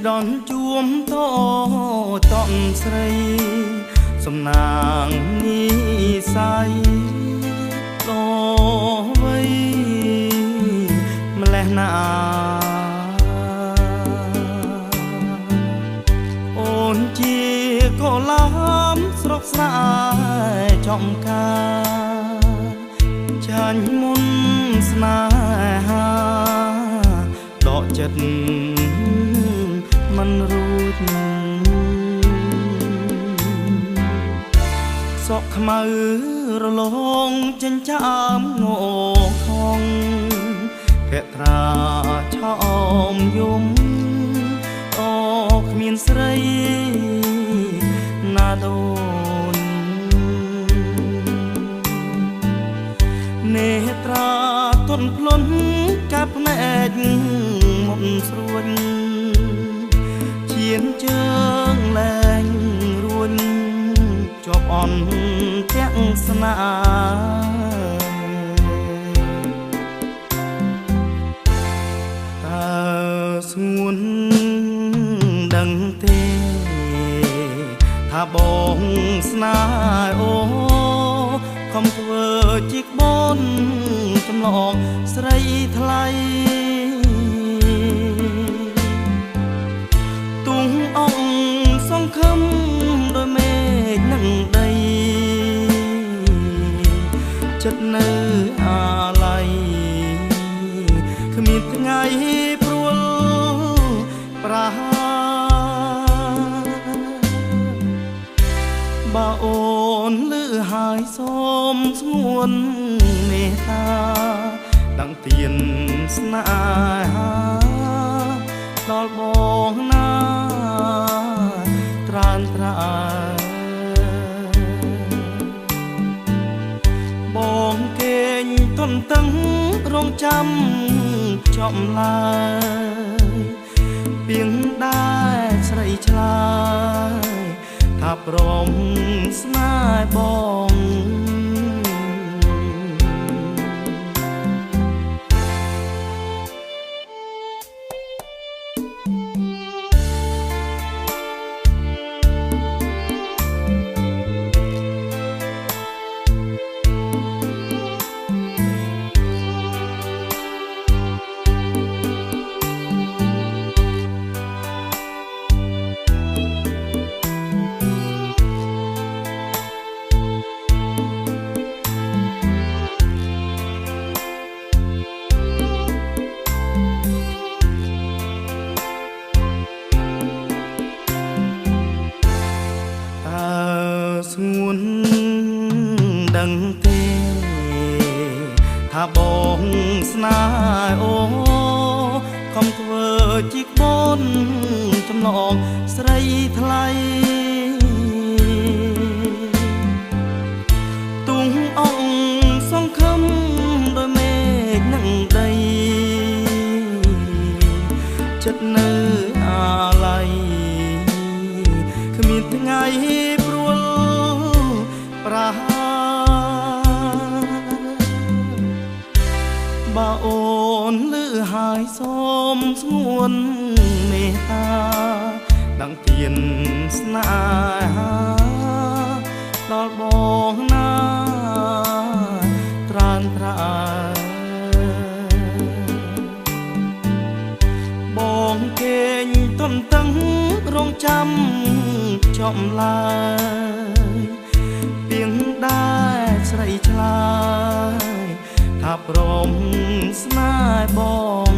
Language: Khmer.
ដន់ជួមតតនស្រីសំណាងនេះស័យលោវៃម្លេះណាអូនជាកូឡាមស្រុកស្រែចំការចាញ់មុនស្នេហាដកចិត្តមិនរួចសក់ខ្មៅរលងចិញ្ចាមងខំភក្ត្រាឆោមយំអូគ្មានស្រីណាដូននេត្រាទន់ភ្លន់កាប់ភ្នែកមុនស្រួញជៀនជើងលែងរួញជាប់អន់ទាំងស្នាតើស្ងួនដឹងទេថាបងស្នេហ៍អូខំធ្វើជីកបនចម្លងស្រីថ្លៃទុំអង្គសង្ឃឹមដោយមេឃនឹងដីចិត្តនៅអាឡ័យគ្មានថ្ងៃព្រួលប្រាបើអូនលឺហើយសូមស្ងួនមេត្តាតាំងទៀនស្នេហាដល់បងណាត្រានត្រាបងគេងទន់តឹងរងចាំចំឡើយពីងដែរស្រីឆ្លើយថាព្រមស្នេហ៍បងស្ងួនដឹងទេថាបងស្នេហ៍អូខំធ្វើជីកបនចម្លងស្រីថ្លៃទុំអង្គសង្ឃឹមដោយមេឃនឹងដីចិត្តនៅអាឡ័យគ្មានថ្ងៃព្រួលប្រាបើអូនលឺហើយសូមស្ងួនមេត្តាតាំងទៀនស្នេហាដល់បងណាត្រានត្រាបងគេងទន់តឹងរងចាំចំឡើយពីងដែរស្រីឆ្លើយថាព្រមស្នេហ៍បង